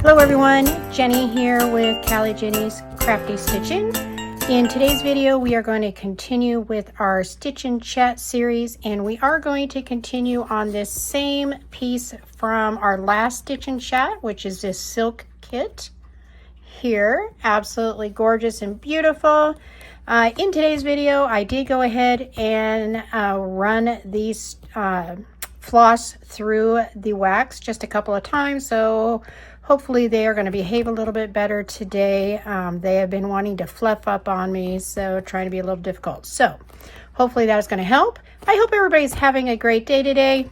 Hello everyone, Jenny here with Callie Jenny's Crafty Stitching. In today's video we are going to continue with our Stitch and Chat series, and we are going to continue on this same piece from our last Stitch and Chat, which is this silk kit here. Absolutely gorgeous and beautiful. In today's video I did go ahead and run these floss through the wax just a couple of times, so hopefully they are going to behave a little bit better today. They have been wanting to fluff up on me, so trying to be a little difficult. So hopefully that is going to help. I hope everybody's having a great day today.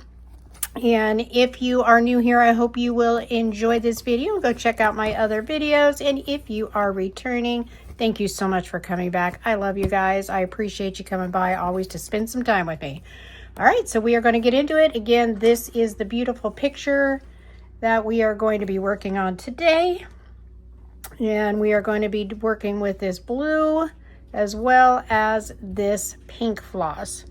And if you are new here, I hope you will enjoy this video. Go check out my other videos. And if you are returning, thank you so much for coming back. I love you guys. I appreciate you coming by always to spend some time with me. All right, so we are going to get into it. Again, this is the beautiful picture that we are going to be working on today. And we are going to be working with this blue as well as this pink floss.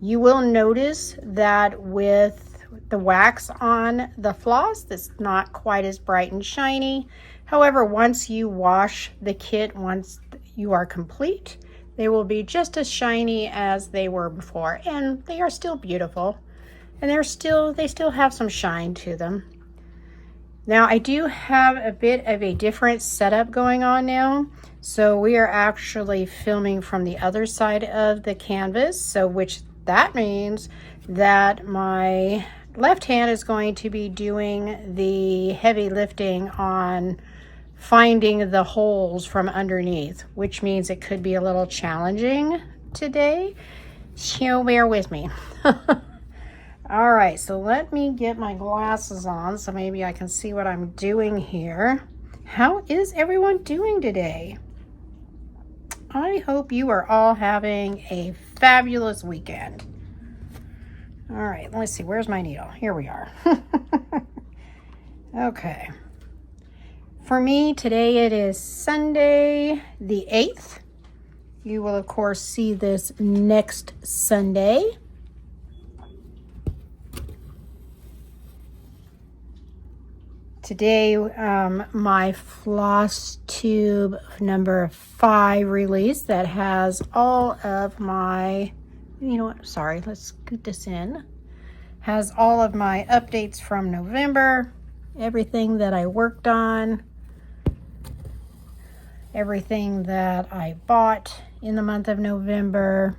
You will notice that with the wax on the floss, that's not quite as bright and shiny. However, once you wash the kit, once you are complete, they will be just as shiny as they were before, and they are still beautiful, and they still have some shine to them. Now I do have a bit of a different setup going on now. So we are actually filming from the other side of the canvas, so which that means that my left hand is going to be doing the heavy lifting on finding the holes from underneath, which means it could be a little challenging today. So bear with me. All right, so let me get my glasses on so maybe I can see what I'm doing here. How is everyone doing today? I hope you are all having a fabulous weekend. All right, let's see, where's my needle? Here we are. Okay. For me, today it is Sunday the 8th. You will, of course, see this next Sunday. Today, my floss tube number 5 release that has all of my, you know what, sorry, let's scoot this in, has all of my updates from November, everything that I worked on, everything that I bought in the month of November,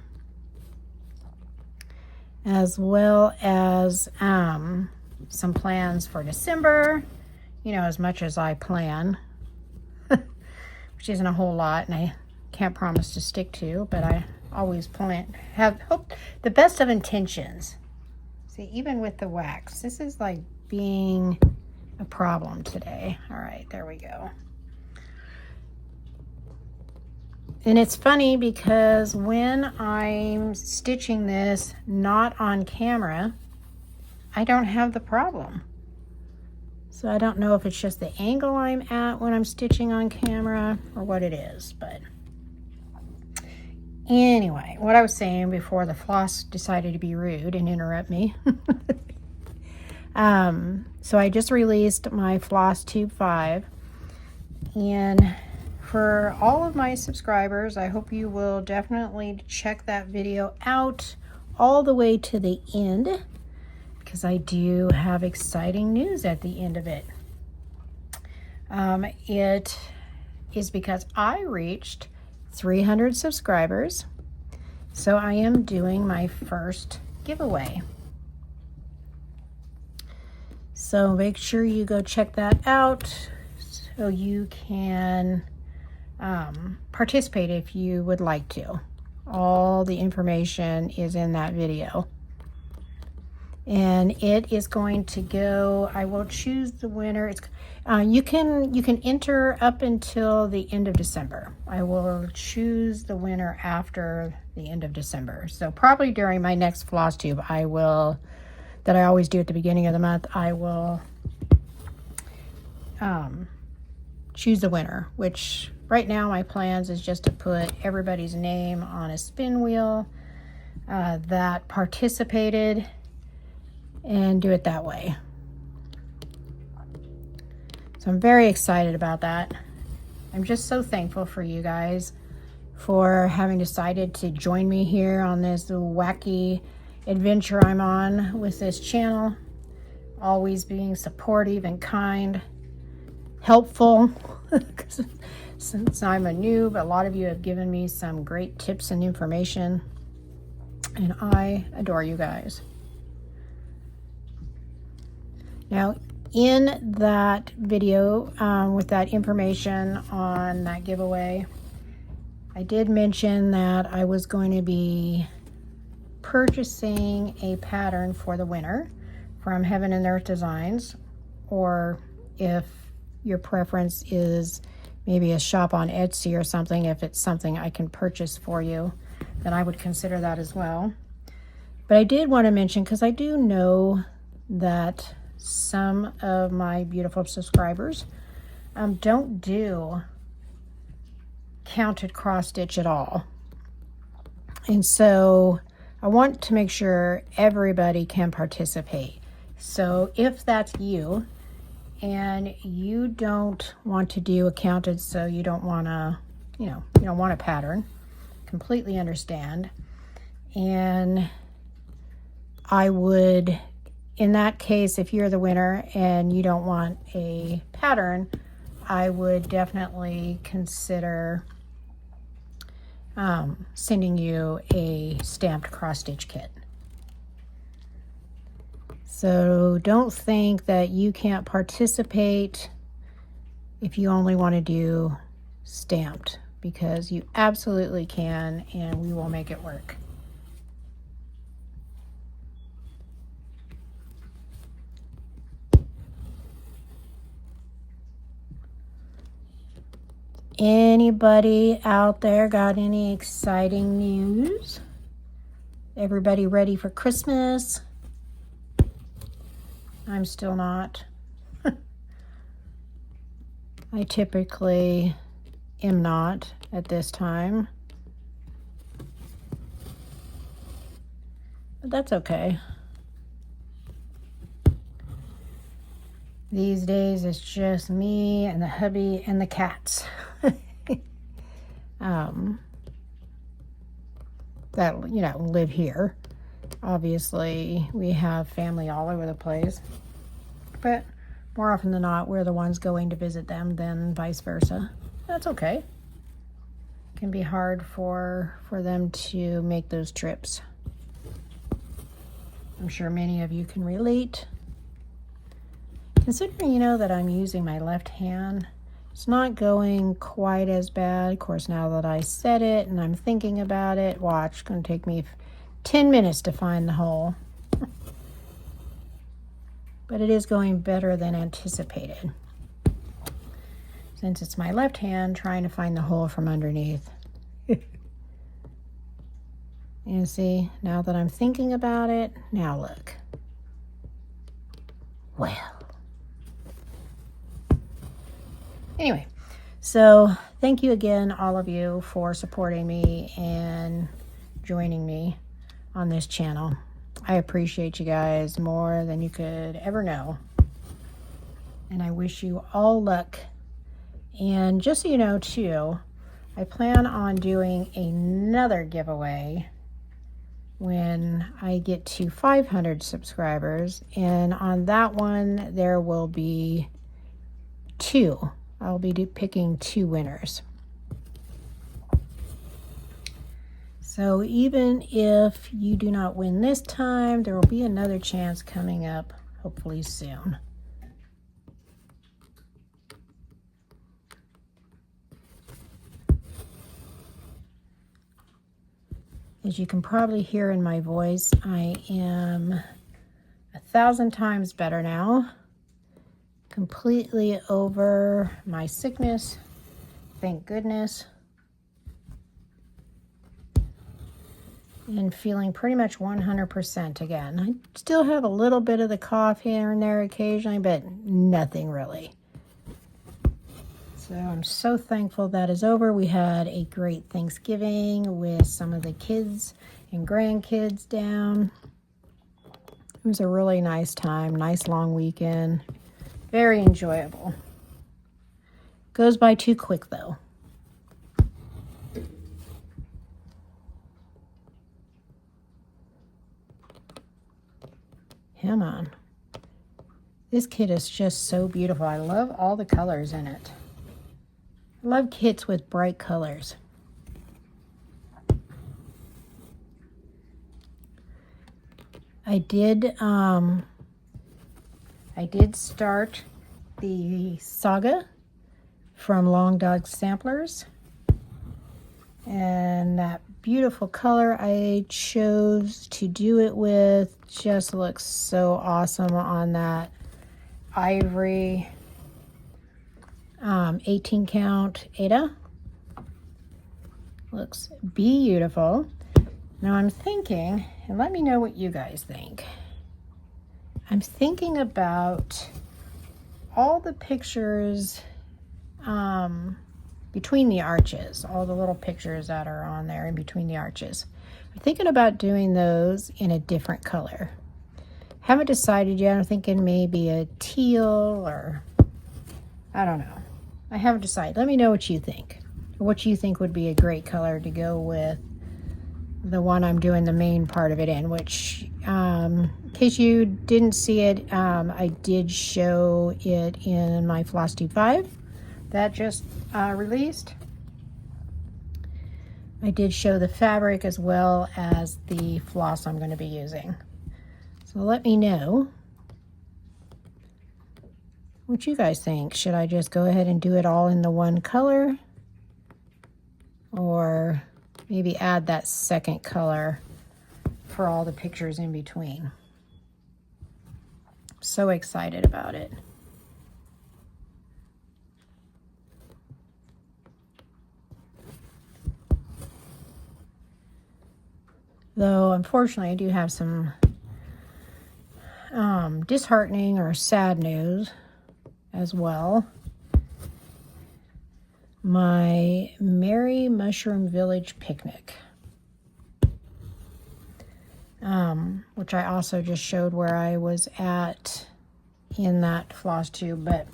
as well as some plans for December. You know, as much as I plan, which isn't a whole lot, and I can't promise to stick to, but I always have hope, the best of intentions. See, even with the wax, this is like being a problem today. All right, there we go. And it's funny because when I'm stitching this not on camera, I don't have the problem. So I don't know if it's just the angle I'm at when I'm stitching on camera or what it is, but anyway, what I was saying before the floss decided to be rude and interrupt me. So I just released my floss tube 5, and for all of my subscribers, I hope you will definitely check that video out all the way to the end, because I do have exciting news at the end of it. It is because I reached 300 subscribers, so I am doing my first giveaway. So make sure you go check that out so you can participate if you would like to. All the information is in that video. And it is going to go, I will choose the winner. It's you can enter up until the end of December. I will choose the winner after the end of December. So probably during my next floss tube, that I always do at the beginning of the month, I will choose the winner, which right now my plans is just to put everybody's name on a spin wheel that participated, and do it that way. So I'm very excited about that. I'm just so thankful for you guys for having decided to join me here on this wacky adventure I'm on with this channel. Always being supportive and kind, helpful. Since I'm a noob, a lot of you have given me some great tips and information, and I adore you guys. Now, in that video with that information on that giveaway, I did mention that I was going to be purchasing a pattern for the winner from Heaven and Earth Designs, or if your preference is maybe a shop on Etsy or something, if it's something I can purchase for you, then I would consider that as well. But I did want to mention, because I do know that some of my beautiful subscribers don't do counted cross stitch at all. And so I want to make sure everybody can participate. So if that's you and you don't want to do a counted, so you don't want to, you don't want a pattern, completely understand. And I would, in that case, if you're the winner and you don't want a pattern, I would definitely consider sending you a stamped cross stitch kit. So don't think that you can't participate if you only want to do stamped, because you absolutely can, and we will make it work. Anybody out there got any exciting news? Everybody ready for Christmas? I'm still not. I typically am not at this time. But that's okay. These days it's just me and the hubby and the cats. That live here. Obviously we have family all over the place, but more often than not we're the ones going to visit them than vice versa. That's okay. It can be hard for them to make those trips. I'm sure many of you can relate. Considering that I'm using my left hand, it's not going quite as bad. Of course, now that I said it and I'm thinking about it, watch, it's going to take me 10 minutes to find the hole. But it is going better than anticipated, since it's my left hand trying to find the hole from underneath. You see, now that I'm thinking about it, now look. Well. Anyway, so thank you again, all of you, for supporting me and joining me on this channel. I appreciate you guys more than you could ever know. And I wish you all luck. And just so you know, too, I plan on doing another giveaway when I get to 500 subscribers. And on that one, there will be two. I'll be picking two winners. So even if you do not win this time, there will be another chance coming up, hopefully soon. As you can probably hear in my voice, I am 1,000 times better now. Completely over my sickness, thank goodness. And feeling pretty much 100% again. I still have a little bit of the cough here and there occasionally, but nothing really. So I'm so thankful that is over. We had a great Thanksgiving with some of the kids and grandkids down. It was a really nice time, nice long weekend. Very enjoyable. Goes by too quick though. Come on. This kit is just so beautiful. I love all the colors in it. I love kits with bright colors. I did start the Saga from Long Dog Samplers, and that beautiful color I chose to do it with just looks so awesome on that ivory 18 count Aida. Looks beautiful. Now I'm thinking, and let me know what you guys think. I'm thinking about all the pictures between the arches, all the little pictures that are on there in between the arches. I'm thinking about doing those in a different color. Haven't decided yet. I'm thinking maybe a teal, or I don't know. I haven't decided. Let me know what you think. What you think would be a great color to go with the one I'm doing the main part of it in, which in case you didn't see it, I did show it in my Floss Tube 5 that just released. I did show the fabric as well as the floss I'm going to be using. So let me know what you guys think. Should I just go ahead and do it all in the one color, or maybe add that second color for all the pictures in between? So excited about it. Though, unfortunately, I do have some disheartening or sad news as well. My Merry Mushroom Village picnic, which I also just showed where I was at in that floss tube. But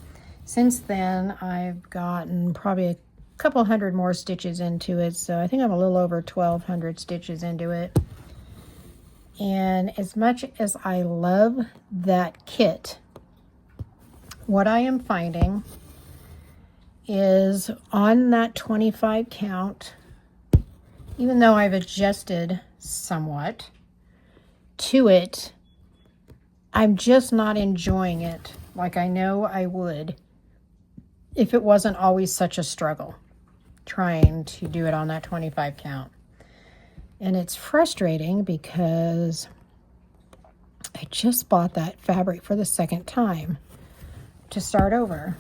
since then, I've gotten probably a couple hundred more stitches into it. So I think I'm a little over 1,200 stitches into it. And as much as I love that kit, what I am finding is on that 25 count, even though I've adjusted somewhat to it, I'm just not enjoying it like I know I would if it wasn't always such a struggle trying to do it on that 25 count. And it's frustrating because I just bought that fabric for the second time to start over.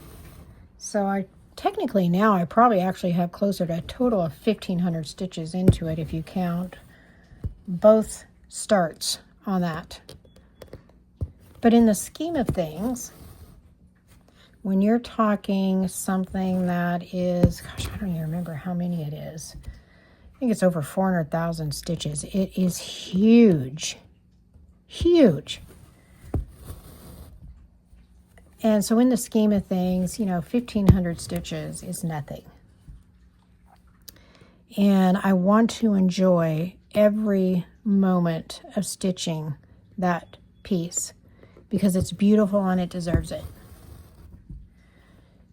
So I technically now I probably actually have closer to a total of 1,500 stitches into it if you count both starts on that. But in the scheme of things, when you're talking something that is, gosh, I don't even remember how many it is. I think it's over 400,000 stitches. It is huge, huge. And so in the scheme of things, 1,500 stitches is nothing. And I want to enjoy every moment of stitching that piece because it's beautiful and it deserves it.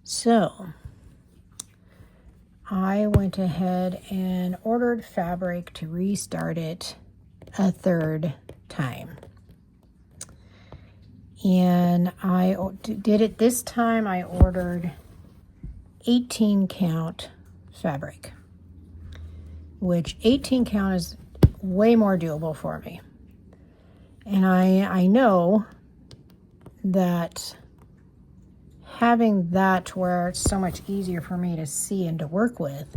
So I went ahead and ordered fabric to restart it a third time. And I did it this time. I ordered 18 count fabric, which 18 count is way more doable for me. And I know that having that where it's so much easier for me to see and to work with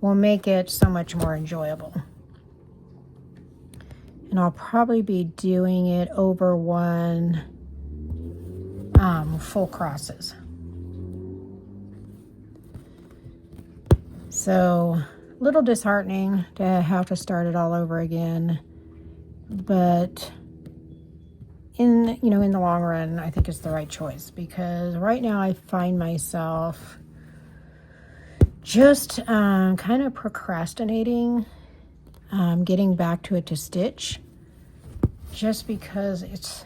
will make it so much more enjoyable. And I'll probably be doing it over one full crosses. So a little disheartening to have to start it all over again, but in the long run, I think it's the right choice, because right now I find myself just kind of procrastinating getting back to it to stitch, just because it's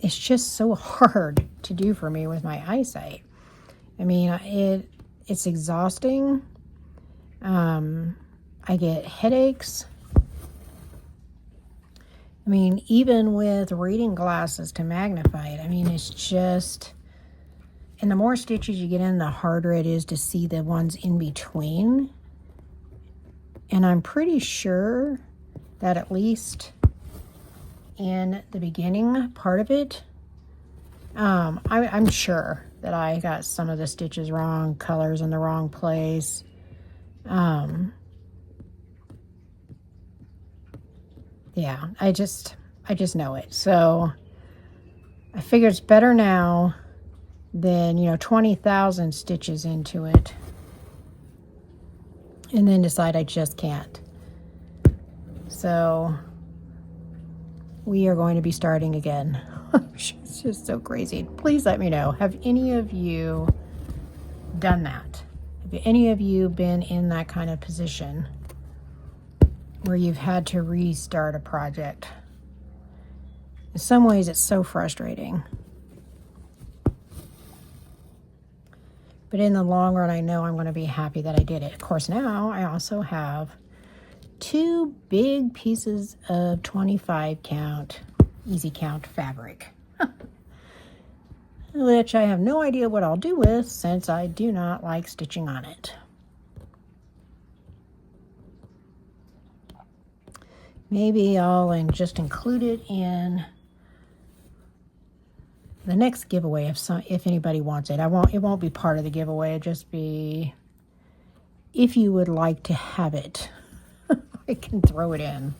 just so hard to do for me with my eyesight. I mean, it's exhausting. I get headaches. I mean, even with reading glasses to magnify it, I mean, it's just, and the more stitches you get in, the harder it is to see the ones in between. And I'm pretty sure that at least in the beginning part of it, I'm sure that I got some of the stitches wrong, colors in the wrong place. Yeah, I just know it. So I figure it's better now than, 20,000 stitches into it and then decide I just can't. So we are going to be starting again. It's just so crazy. Please let me know. Have any of you done that? Have any of you been in that kind of position where you've had to restart a project? In some ways, it's so frustrating. But in the long run, I know I'm going to be happy that I did it. Of course, now I also have 2 big pieces of 25 count, easy count fabric, which I have no idea what I'll do with since I do not like stitching on it. Maybe I'll just include it in the next giveaway if anybody wants it. It won't be part of the giveaway. It'll just be if you would like to have it. I can throw it in.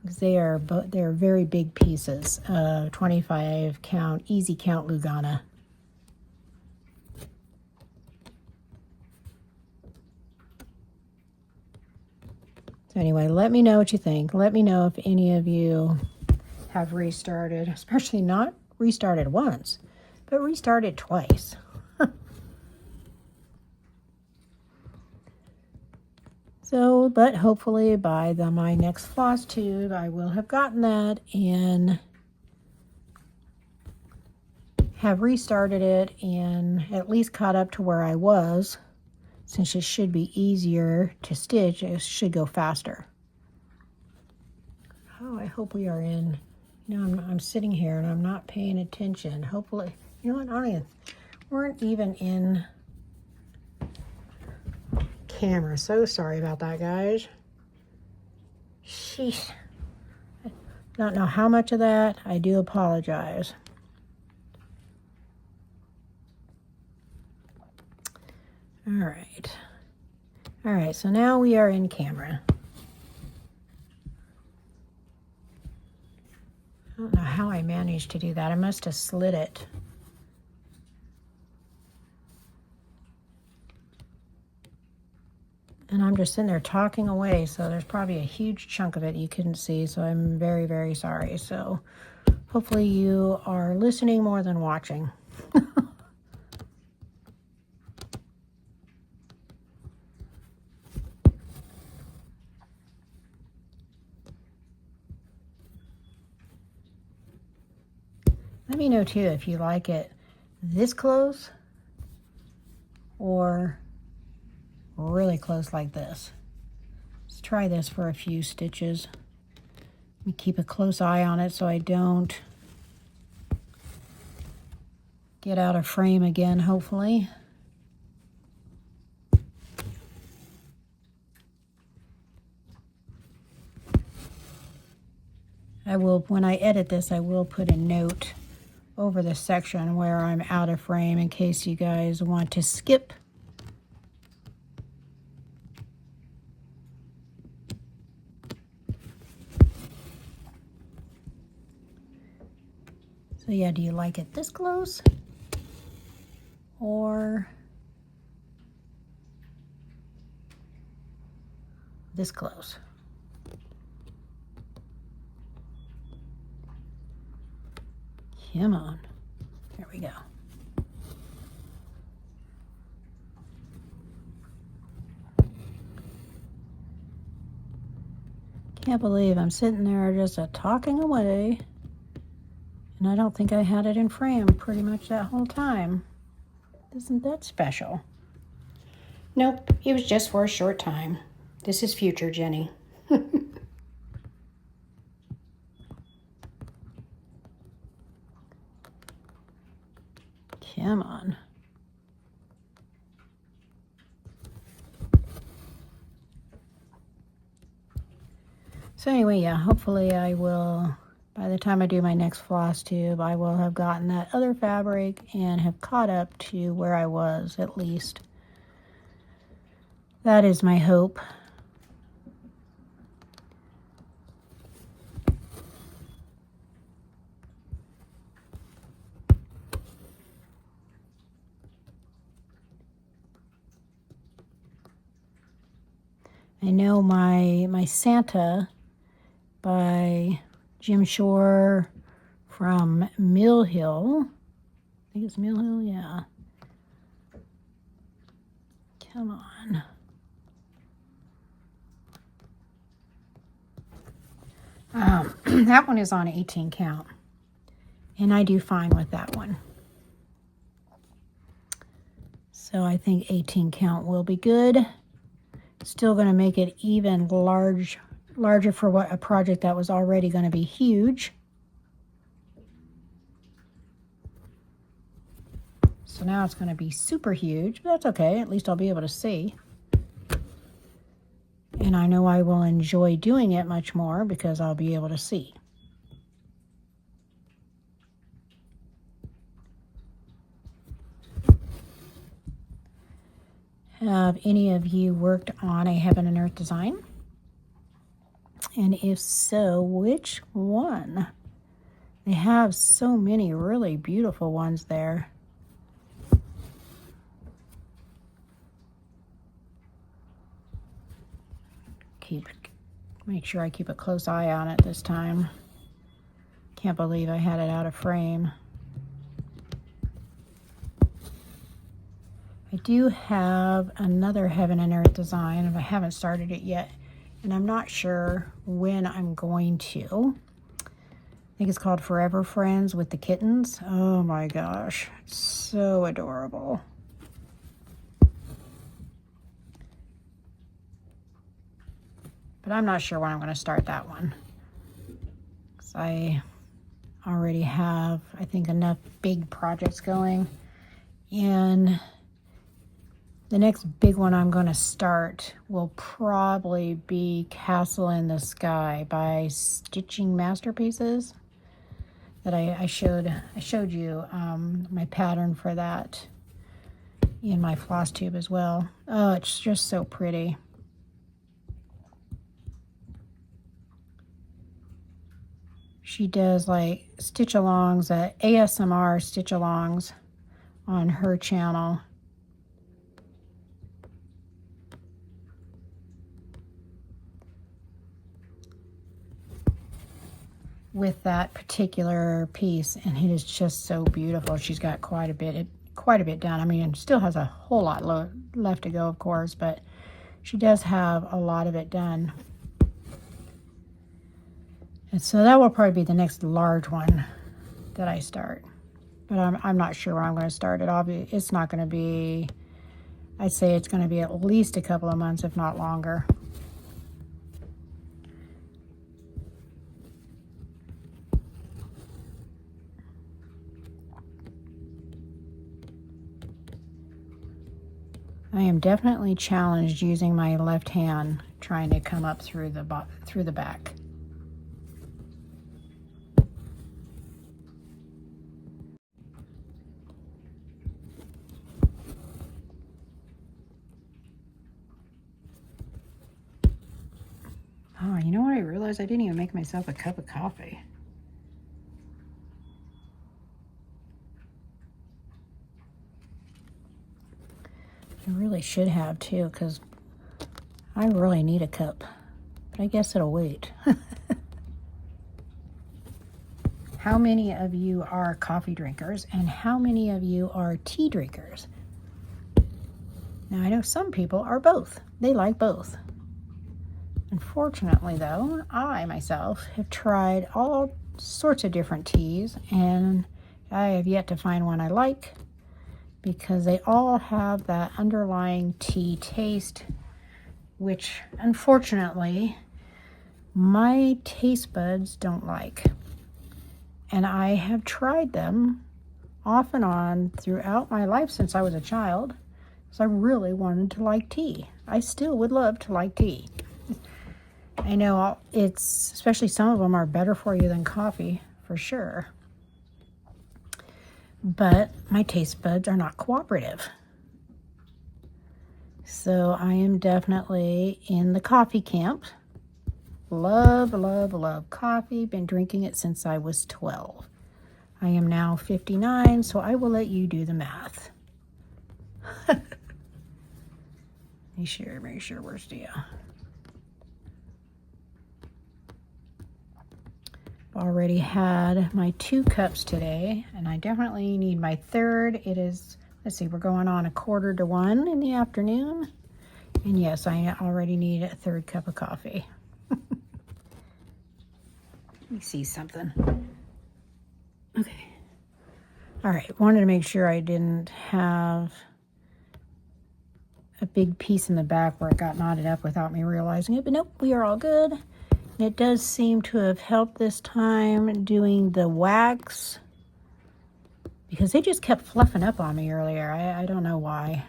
Because they're very big pieces of 25 count, easy count Lugana. So anyway, let me know what you think. Let me know if any of you have restarted, especially not restarted once, but restarted twice. So, but hopefully by my next floss tube, I will have gotten that and have restarted it and at least caught up to where I was. Since it should be easier to stitch, it should go faster. Oh, I hope we are in. I'm sitting here and I'm not paying attention. Hopefully, what? Weren't even in camera. So sorry about that, guys. Sheesh. I don't know how much of that. I do apologize. All right, so now we are in camera. I don't know how I managed to do that. I must have slid it. And I'm just sitting there talking away, so there's probably a huge chunk of it you couldn't see, so I'm very, very sorry. So hopefully you are listening more than watching. Let me know too if you like it this close or really close like this. Let's try this for a few stitches. Let me keep a close eye on it so I don't get out of frame again, hopefully. When I edit this, I will put a note over the section where I'm out of frame in case you guys want to skip. So yeah, do you like it this close or this close? Come on. There we go. Can't believe I'm sitting there just talking away, and I don't think I had it in frame pretty much that whole time. Isn't that special? Nope, it was just for a short time. This is future Jenny. Come on. So anyway, yeah, hopefully I will, by the time I do my next floss tube, I will have gotten that other fabric and have caught up to where I was at least. That is my hope. I know my Santa by Jim Shore from Mill Hill. I think it's Mill Hill, yeah. Come on. That one is on 18 count, and I do fine with that one. So I think 18 count will be good. Still going to make it even larger for what a project that was already going to be huge. So now it's going to be super huge, but that's okay. At least I'll be able to see. And I know I will enjoy doing it much more because I'll be able to see. Have any of you worked on a Heaven and Earth design? And if so, which one? They have so many really beautiful ones there. Make sure I keep a close eye on it this time. Can't believe I had it out of frame. I do have another Heaven and Earth design, and I haven't started it yet, and I'm not sure when I'm going to. I think it's called Forever Friends with the kittens. Oh my gosh, it's so adorable. But I'm not sure when I'm going to start that one, because I already have, I think, enough big projects going. And the next big one I'm going to start will probably be Castle in the Sky by Stitching Masterpieces. That I showed you my pattern for that in my floss tube as well. Oh, it's just so pretty. She does like stitch-alongs, ASMR stitch-alongs on her channel. With that particular piece, and it is just so beautiful. She's got quite a bit done. I mean, it still has a whole lot left to go, of course, but she does have a lot of it done. And so that will probably be the next large one that I start. But I'm not sure when I'm going to start it. It's not going to be, I'd say it's going to be at least a couple of months, if not longer. I am definitely challenged using my left hand trying to come up through the back. Oh, you know what I realized? I didn't even make myself a cup of coffee. I really should have too, because I really need a cup. But I guess it'll wait. How many of you are coffee drinkers, and how many of you are tea drinkers? Now, I know some people are both. They like both. Unfortunately, though, I myself have tried all sorts of different teas, and I have yet to find one I like, because they all have that underlying tea taste, which unfortunately my taste buds don't like. And I have tried them off and on throughout my life since I was a child, because I really wanted to like tea. I still would love to like tea. I know it's, especially some of them are better for you than coffee, for sure. But my taste buds are not cooperative. So I am definitely in the coffee camp. Love, love, love coffee. Been drinking it since I was 12. I am now 59, so I will let you do the math. Make sure, where's the... Already had my 2 cups today, and I definitely need my third. It is, let's see, we're going on 1:45 in the afternoon, and yes, I already need a 3rd cup of coffee. Let me see something. Okay. All right, wanted to make sure I didn't have a big piece in the back where it got knotted up without me realizing it, but nope, we are all good. It does seem to have helped this time doing the wax, because they just kept fluffing up on me earlier. I don't know why.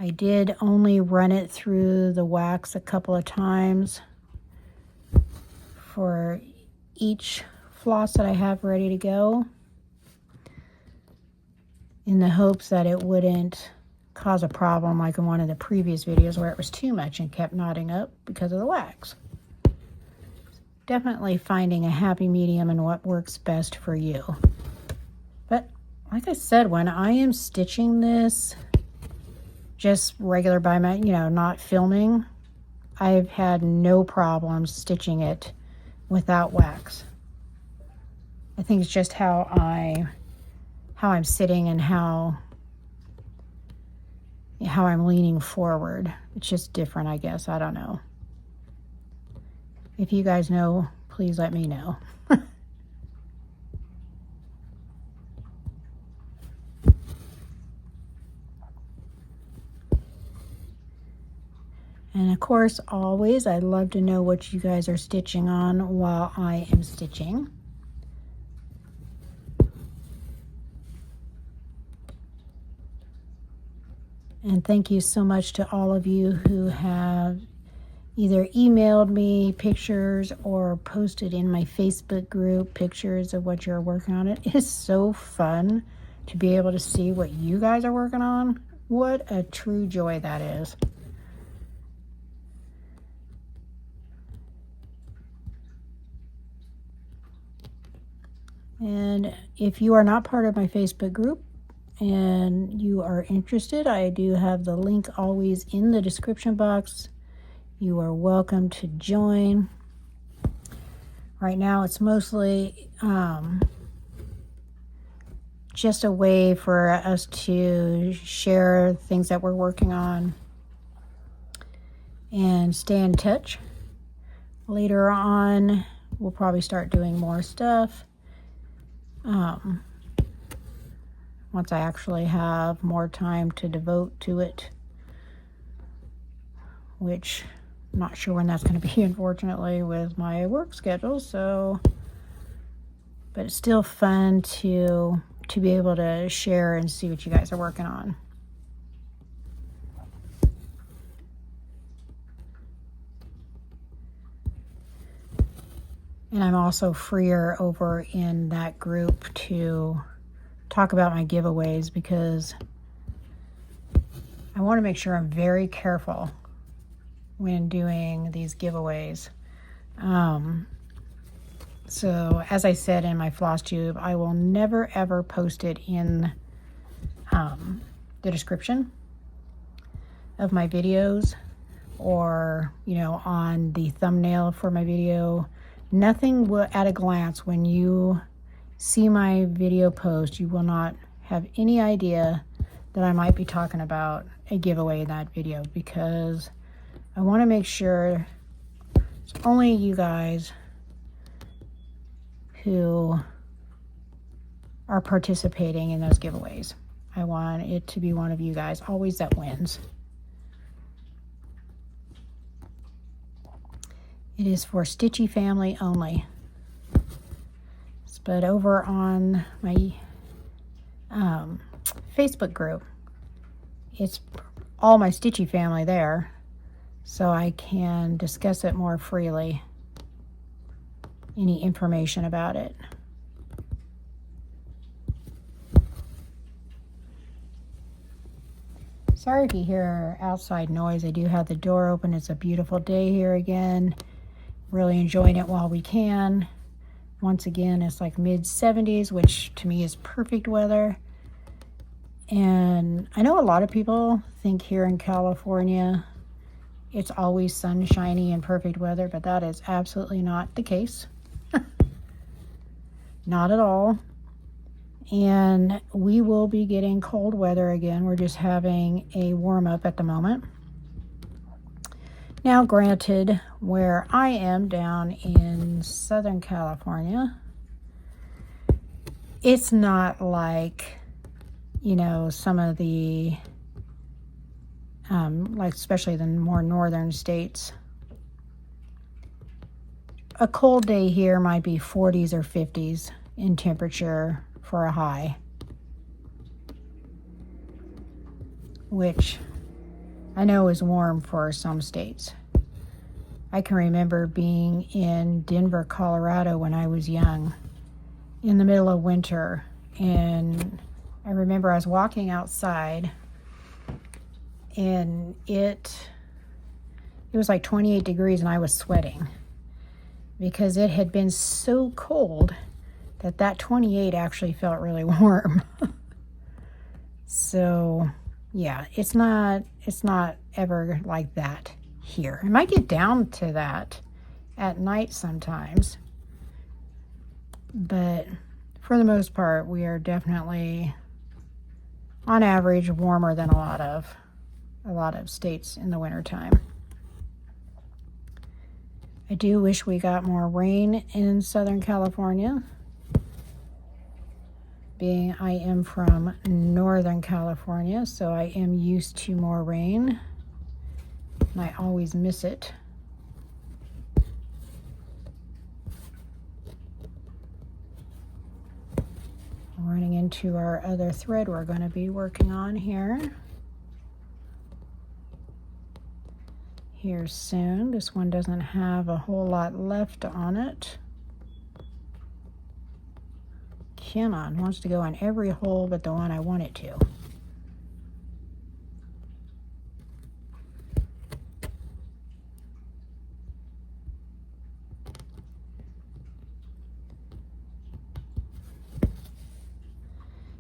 I did only run it through the wax a couple of times for each floss that I have ready to go, in the hopes that it wouldn't cause a problem like in one of the previous videos where it was too much and kept knotting up because of the wax. Definitely finding a happy medium and what works best for you. But like I said, when I am stitching this just regular by my, not filming, I've had no problems stitching it without wax. I think it's just how I'm sitting and how I'm leaning forward. It's just different, I guess. I don't know. If you guys know, please let me know. And of course, always, I'd love to know what you guys are stitching on while I am stitching. And thank you so much to all of you who have either emailed me pictures or posted in my Facebook group pictures of what you're working on. It is so fun to be able to see what you guys are working on. What a true joy that is. And if you are not part of my Facebook group and you are interested, I do have the link always in the description box. You are welcome to join. Right now it's mostly just a way for us to share things that we're working on and stay in touch. Later on, we'll probably start doing more stuff. Once I actually have more time to devote to it, which I'm not sure when that's going to be, unfortunately, with my work schedule. So, but it's still fun to be able to share and see what you guys are working on. And I'm also freer over in that group to talk about my giveaways, because I want to make sure I'm very careful when doing these giveaways. So as I said in my floss tube, I will never ever post it in the description of my videos, or on the thumbnail for my video. Nothing will, at a glance, when you see my video post, you will not have any idea that I might be talking about a giveaway in that video, because I want to make sure it's only you guys who are participating in those giveaways. I want it to be one of you guys always that wins. It is for Stitchy family only. But over on my Facebook group, it's all my Stitchy family there, so I can discuss it more freely, any information about it. Sorry if you hear outside noise. I do have the door open. It's a beautiful day here again. Really enjoying it while we can. Once again, it's like mid-70s, which to me is perfect weather. And I know a lot of people think here in California it's always sunshiny and perfect weather, but that is absolutely not the case. Not at all. And we will be getting cold weather again. We're just having a warm up at the moment. Now, granted, where I am down in Southern California, it's not like, you know, some of the, like especially the more northern states. A cold day here might be 40s or 50s in temperature for a high, which I know is warm for some states. I can remember being in Denver, Colorado when I was young in the middle of winter, and I remember I was walking outside and it was like 28 degrees and I was sweating because it had been so cold that 28 actually felt really warm. So yeah, it's not ever like that here. It might get down to that at night sometimes, but for the most part, we are definitely, on average, warmer than a lot of states in the wintertime. I do wish we got more rain in Southern California. Being I am from Northern California, so I am used to more rain, and I always miss it. Running into our other thread we're going to be working on here soon. This one doesn't have a whole lot left on it. Canon wants to go in every hole but the one I want it to.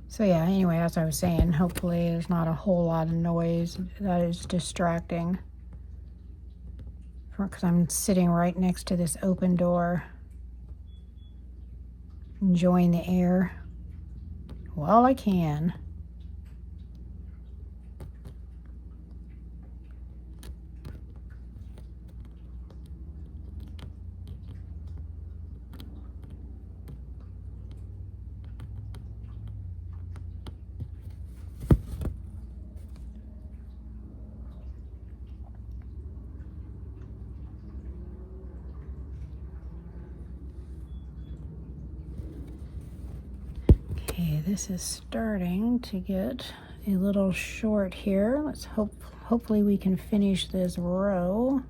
So yeah, anyway, as I was saying, hopefully there's not a whole lot of noise that is distracting, because I'm sitting right next to this open door, enjoying the air while I can. Okay, this is starting to get a little short here. Let's hopefully we can finish this row.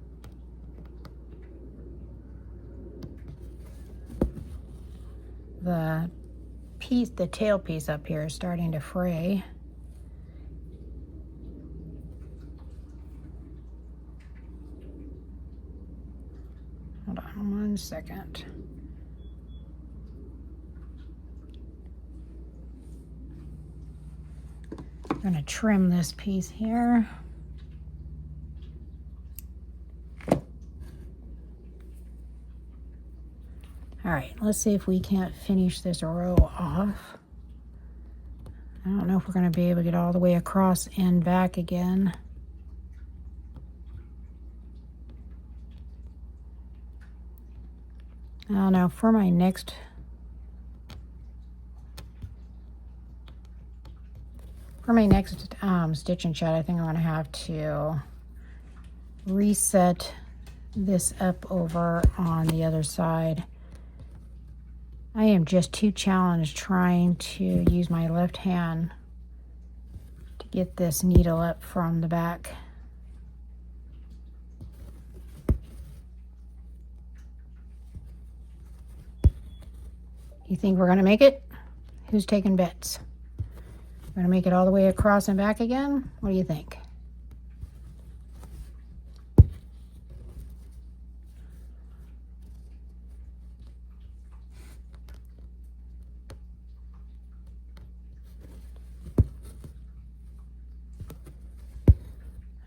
The tail piece up here is starting to fray. Hold on 1 second. I'm going to trim this piece here. All right, let's see if we can't finish this row off. I don't know if we're going to be able to get all the way across and back again. I don't know, for my next stitch and chat, I think I'm going to have to reset this up over on the other side. I am just too challenged trying to use my left hand to get this needle up from the back. You think we're going to make it? Who's taking bets? We're going to make it all the way across and back again? What do you think?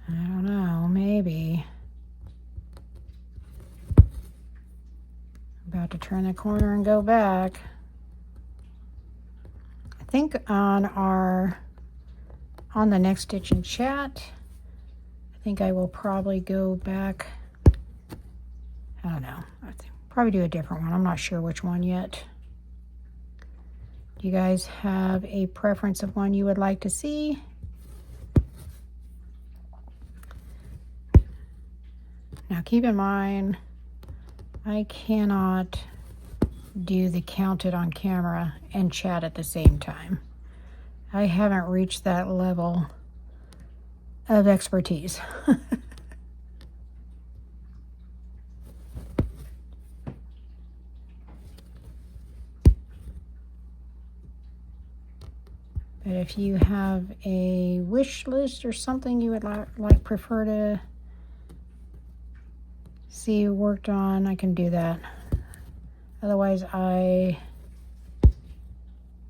I don't know, maybe. About to turn the corner and go back. I think on the next stitch and chat, I think I will probably go back. I don't know. I'll probably do a different one. I'm not sure which one yet. Do you guys have a preference of one you would like to see? Now keep in mind, I cannot do the count it on camera and chat at the same time. I haven't reached that level of expertise. But if you have a wish list or something you would prefer to see worked on, I can do that. Otherwise, I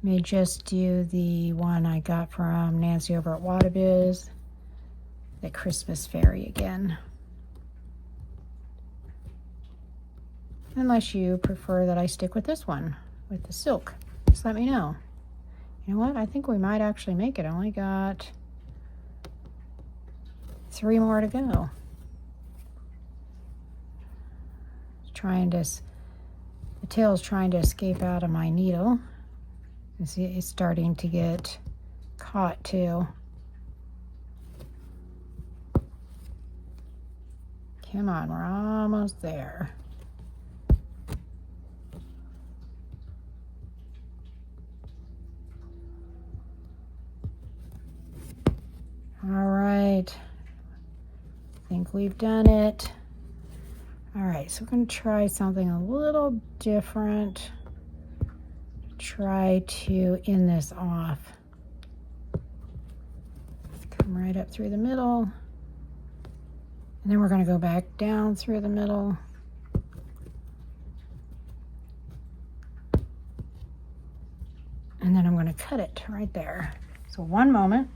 may just do the one I got from Nancy over at Wadabiz, the Christmas Fairy again. Unless you prefer that I stick with this one, with the silk. Just let me know. You know what? I think we might actually make it. I only got 3 more to go. The tail's trying to escape out of my needle. You see, it's starting to get caught too. Come on, we're almost there. All right, I think we've done it. All right, so we're going to try something a little different. Try to end this off. Come right up through the middle. And then we're going to go back down through the middle. And then I'm going to cut it right there. So one moment.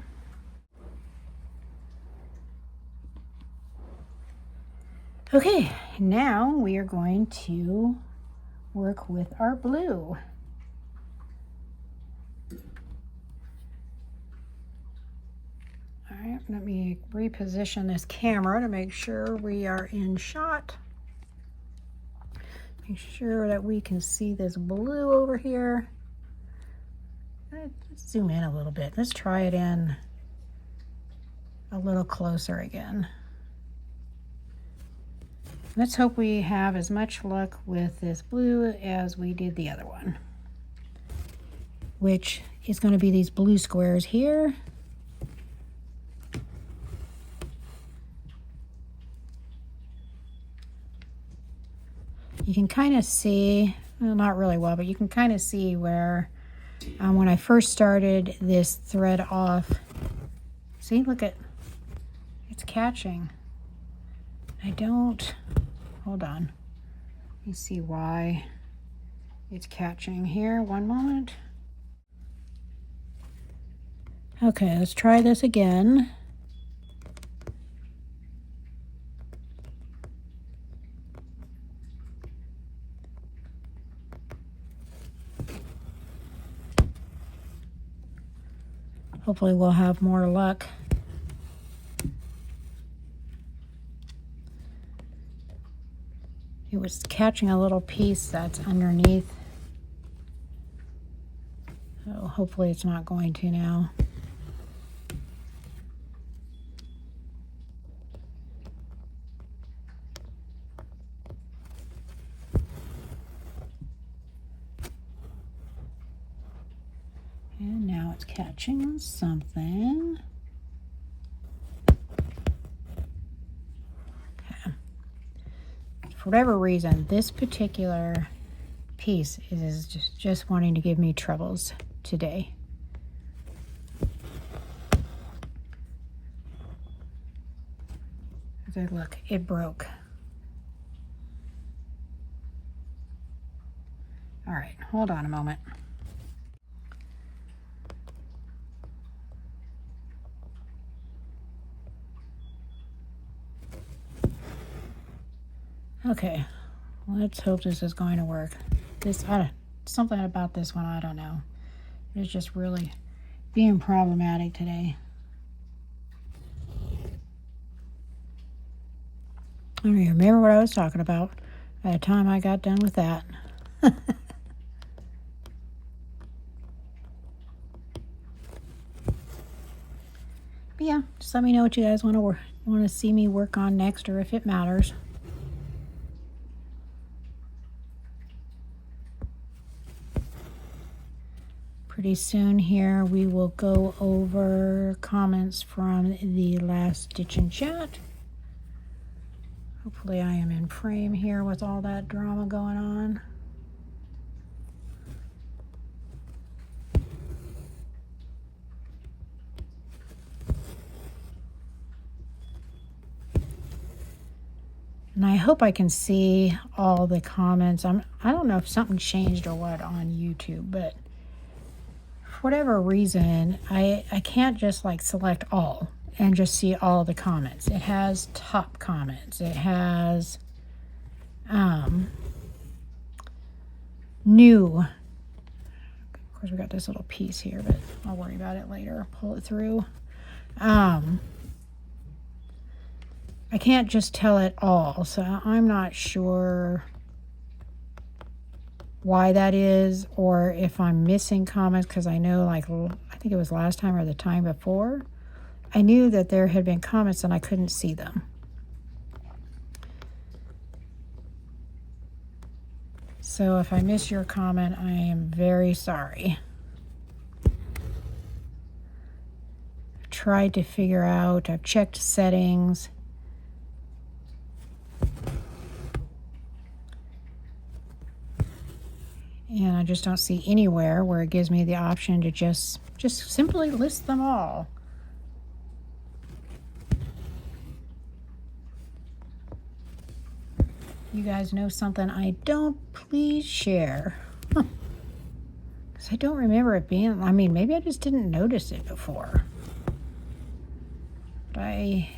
Okay, now we are going to work with our blue. All right, let me reposition this camera to make sure we are in shot. Make sure that we can see this blue over here. Let's zoom in a little bit. Let's try it in a little closer again. Let's hope we have as much luck with this blue as we did the other one, which is going to be these blue squares here. You can kind of see, well, not really well, but you can kind of see where when I first started this thread off, see, look at, it's catching. Hold on. Let me see why it's catching here. One moment. Okay, let's try this again. Hopefully we'll have more luck. It was catching a little piece that's underneath. So hopefully it's not going to now. And now it's catching on something. Okay. For whatever reason, this particular piece is just wanting to give me troubles today. As I look, it broke. All right, hold on a moment. Okay, let's hope this is going to work. This, something about this one, I don't know. It's just really being problematic today. I remember what I was talking about by the time I got done with that. But yeah, just let me know what you guys want to see me work on next, or if it matters. Pretty soon here we will go over comments from the last Stitch and Chat. Hopefully I am in frame here with all that drama going on. And I hope I can see all the comments. I don't know if something changed or what on YouTube, but for whatever reason, I can't just like select all and just see all the comments. It has top comments. It has new. Of course, we got this little piece here, but I'll worry about it later. I'll pull it through. I can't just tell it all, so I'm not sure why that is, or if I'm missing comments, because I know, like, I think it was last time or the time before, I knew that there had been comments and I couldn't see them. So if I miss your comment, I am very sorry. I've tried to figure out, I've checked settings. And I just don't see anywhere where it gives me the option to just simply list them all. You guys know something I don't, please share. Because I don't remember it being, I mean, maybe I just didn't notice it before. But I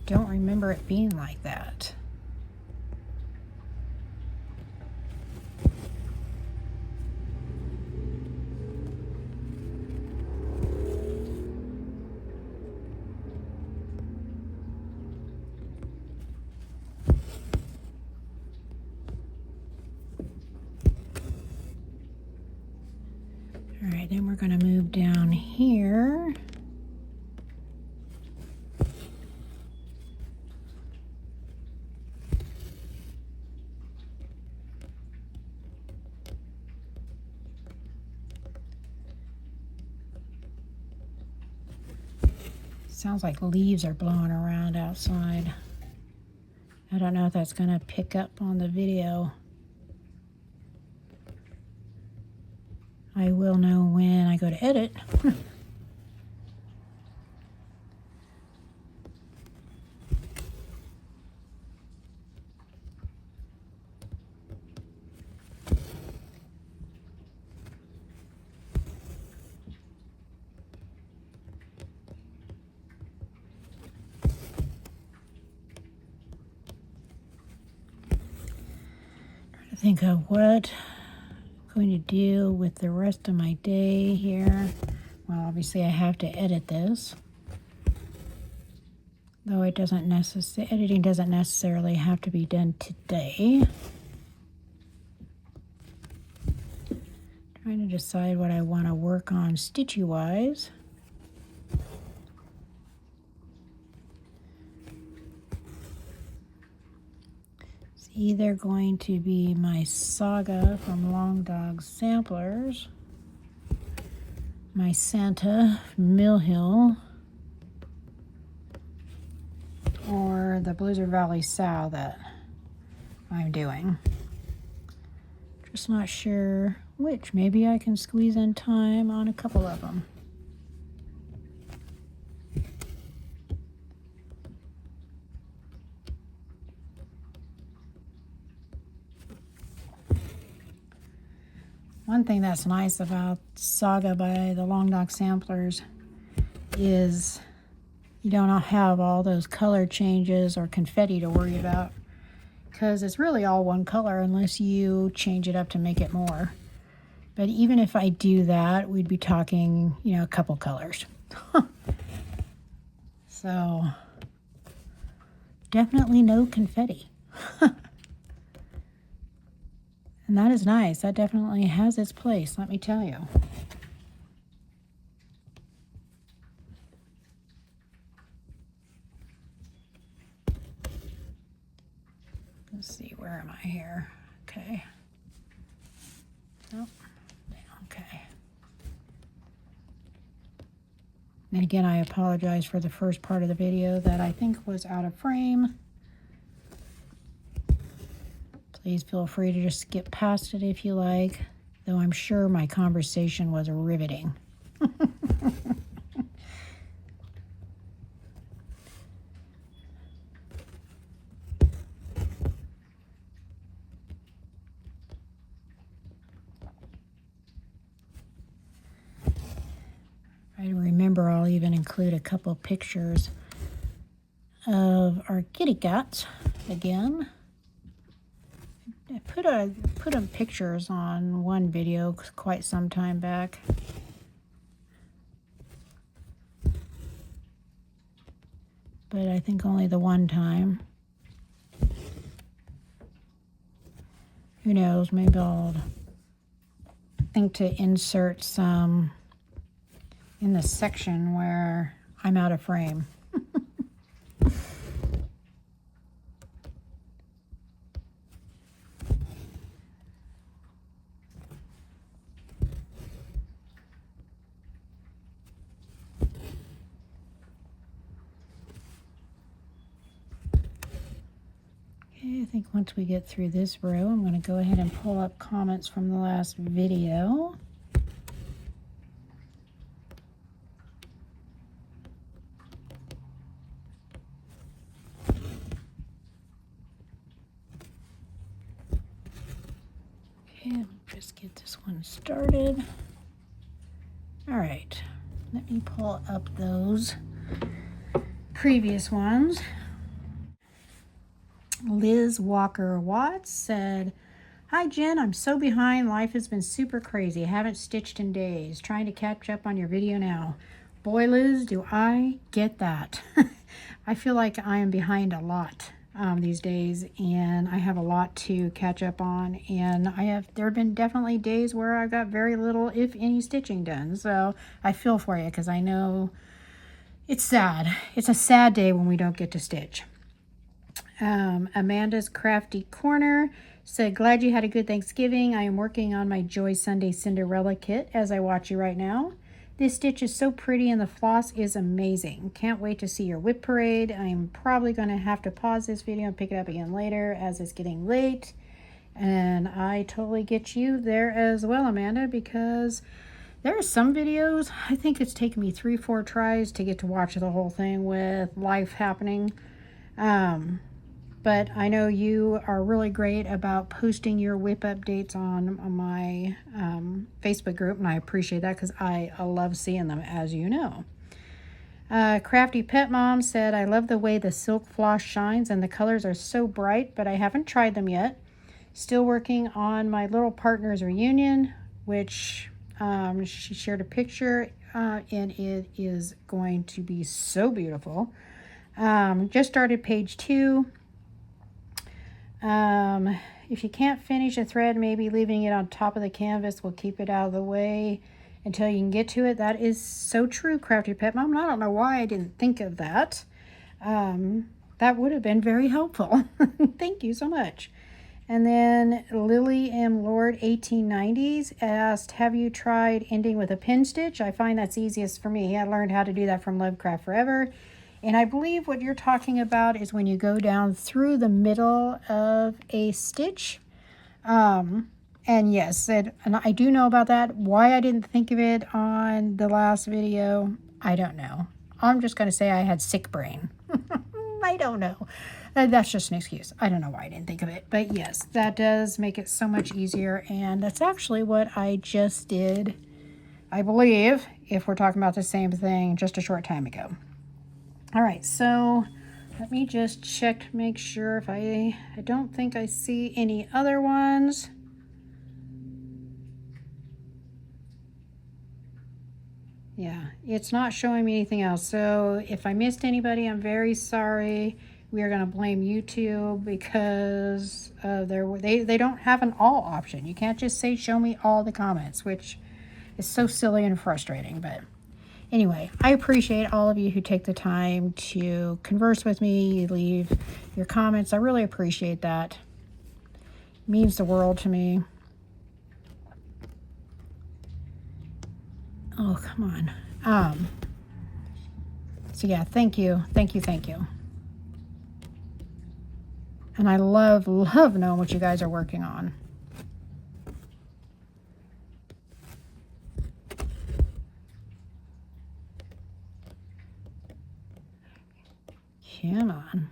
don't remember it being like that. All right, then we're going to move down here. Sounds like leaves are blowing around outside. I don't know if that's going to pick up on the video. I will know when I go to edit. Think of what I'm going to do with the rest of my day here. Well, obviously I have to edit this. Though it doesn't editing doesn't necessarily have to be done today. Trying to decide what I want to work on stitchy-wise. It's either going to be my Saga from Long Dog Samplers, my Santa from Mill Hill, or the Blizzard Valley Sow that I'm doing. Just not sure which. Maybe I can squeeze in time on a couple of them. One thing that's nice about Saga by the Long Dog Samplers is you don't have all those color changes or confetti to worry about, because it's really all one color unless you change it up to make it more. But even if I do that, we'd be talking, you know, a couple colors. So definitely no confetti. And that is nice. That definitely has its place, let me tell you. Let's see, where am I here? Okay. Oh, okay. And again, I apologize for the first part of the video that I think was out of frame. Please feel free to just skip past it if you like, though I'm sure my conversation was riveting. I remember I'll even include a couple pictures of our kitty cats again. I put up pictures on one video quite some time back. But I think only the one time. Who knows, maybe I'll think to insert some in the section where I'm out of frame. Okay, I think once we get through this row, I'm going to go ahead and pull up comments from the last video. Okay, just get this one started. All right, let me pull up those previous ones. Liz Walker Watts said, "Hi Jen, I'm so behind. Life has been super crazy. I haven't stitched in days. Trying to catch up on your video now." Boy, Liz, do I get that. I feel like I am behind a lot these days, and I have a lot to catch up on, and there have been definitely days where I got very little, if any, stitching done. So I feel for you, because I know it's sad. It's a sad day when we don't get to stitch. Amanda's Crafty Corner said, "Glad you had a good Thanksgiving. I am working on my Joy Sunday Cinderella kit as I watch you right now. This stitch is so pretty and the floss is amazing. Can't wait to see your whip parade. I'm probably going to have to pause this video and pick it up again later as it's getting late." And I totally get you there as well, Amanda, because there are some videos, I think it's taken me 3-4 tries to get to watch the whole thing with life happening. But I know you are really great about posting your whip updates on my Facebook group, and I appreciate that because I love seeing them, as you know. Crafty Pet Mom said, "I love the way the silk floss shines and the colors are so bright, but I haven't tried them yet. Still working on my little partner's reunion," which she shared a picture and it is going to be so beautiful. Just started page 2. If you can't finish a thread, maybe leaving it on top of the canvas will keep it out of the way until you can get to it. That is so true, Crafty Pet Mom. I don't know why I didn't think of that. That would have been very helpful. Thank you so much. And then Lily M. Lord 1890s asked, have you tried ending with a pin stitch? I find that's easiest for me. I learned how to do that from Lovecraft Forever. And I believe what you're talking about is when you go down through the middle of a stitch. And yes, and I do know about that. Why I didn't think of it on the last video, I don't know. I'm just going to say I had sick brain. I don't know. That's just an excuse. I don't know why I didn't think of it. But yes, that does make it so much easier. And that's actually what I just did, I believe, if we're talking about the same thing, just a short time ago. All right, so let me just check to make sure if I don't think I see any other ones. Yeah, it's not showing me anything else. So if I missed anybody, I'm very sorry. We are going to blame YouTube because they don't have an all option. You can't just say, show me all the comments, which is so silly and frustrating. But anyway, I appreciate all of you who take the time to converse with me, leave your comments. I really appreciate that. It means the world to me. Oh, come on. So yeah, thank you. Thank you. And I love knowing what you guys are working on. Come on.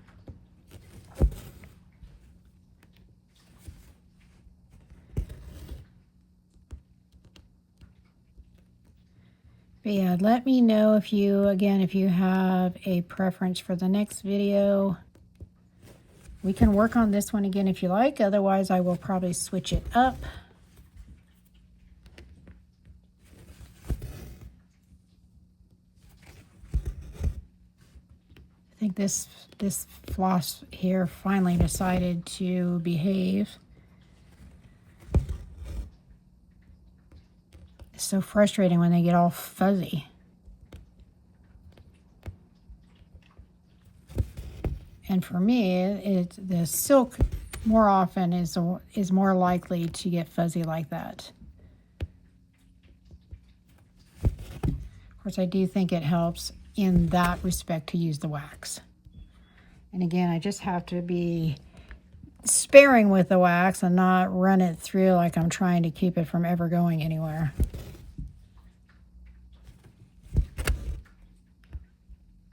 But yeah, let me know if you have a preference for the next video. We can work on this one again if you like. Otherwise, I will probably switch it up. I think this floss here finally decided to behave. It's so frustrating when they get all fuzzy. And for me, the silk more often is more likely to get fuzzy like that. Of course, I do think it helps in that respect to use the wax. And again, I just have to be sparing with the wax and not run it through like I'm trying to keep it from ever going anywhere.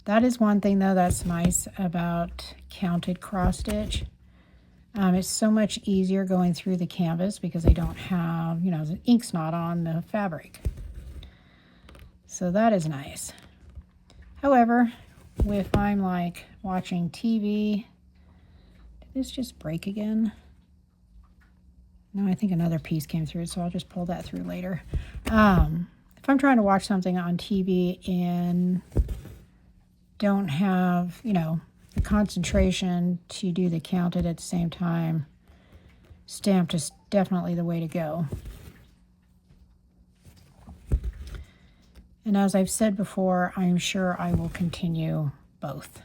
That is one thing, though, that's nice about counted cross stitch. It's so much easier going through the canvas because they don't have, the ink's not on the fabric. So that is nice. However, if I'm like watching TV, did this just break again? No, I think another piece came through, so I'll just pull that through later. If I'm trying to watch something on TV and don't have, the concentration to do the counted at the same time, stamped is definitely the way to go. And as I've said before, I'm sure I will continue both.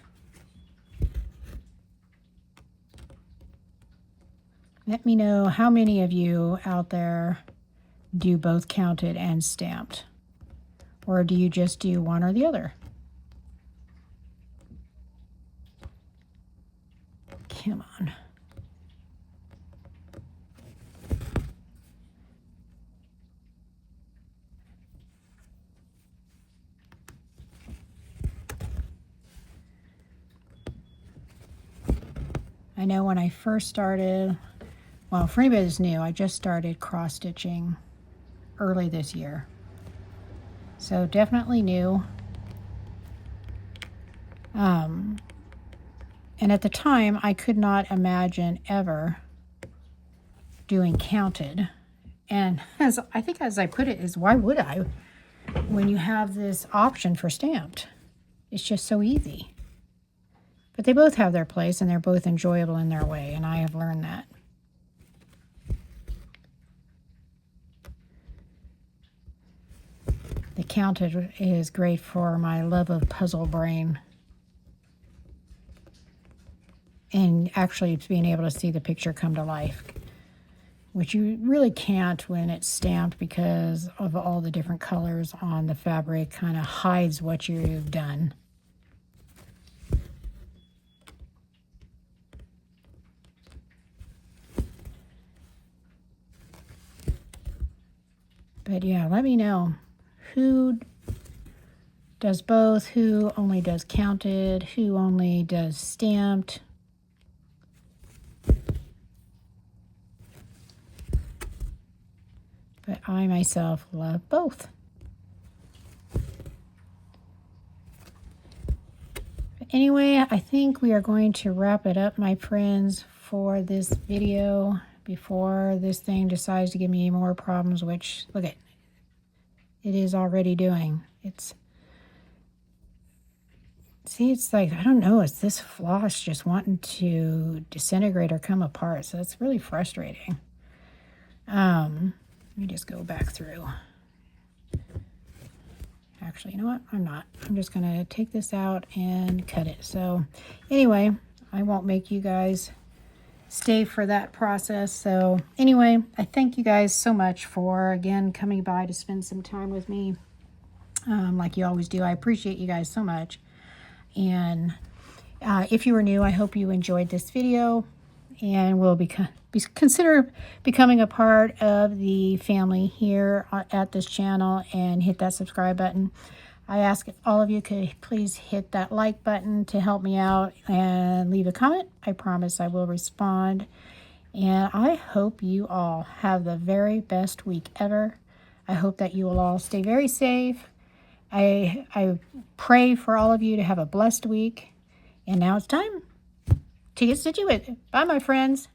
Let me know how many of you out there do both counted and stamped, or do you just do one or the other? Come on. I know when I first started, well, for anybody that's new, I just started cross stitching early this year. So definitely new. And at the time, I could not imagine ever doing counted. And as I put it, is why would I? when you have this option for stamped. It's just so easy. But they both have their place, and they're both enjoyable in their way, and I have learned that. The counted is great for my love of puzzle brain. And actually being able to see the picture come to life, which you really can't when it's stamped because of all the different colors on the fabric. Kind of hides what you've done. But yeah, let me know who does both, who only does counted, who only does stamped. But I myself love both. But anyway, I think we are going to wrap it up, my friends, for this video before this thing decides to give me more problems, which, look at, it is already doing. See, it's like, I don't know, it's this floss just wanting to disintegrate or come apart, so it's really frustrating. Let me just go back through. Actually, you know what? I'm not. I'm just going to take this out and cut it. So anyway, I won't make you guys stay for that process. So anyway, I thank you guys so much for, again, coming by to spend some time with me. Like you always do. I appreciate you guys so much. And if you were new, I hope you enjoyed this video and will consider becoming a part of the family here at this channel and hit that subscribe button. I ask if all of you could please hit that like button to help me out and leave a comment. I promise I will respond. And I hope you all have the very best week ever. I hope that you will all stay very safe. I pray for all of you to have a blessed week. And now it's time to get stitchy with it. Bye, my friends.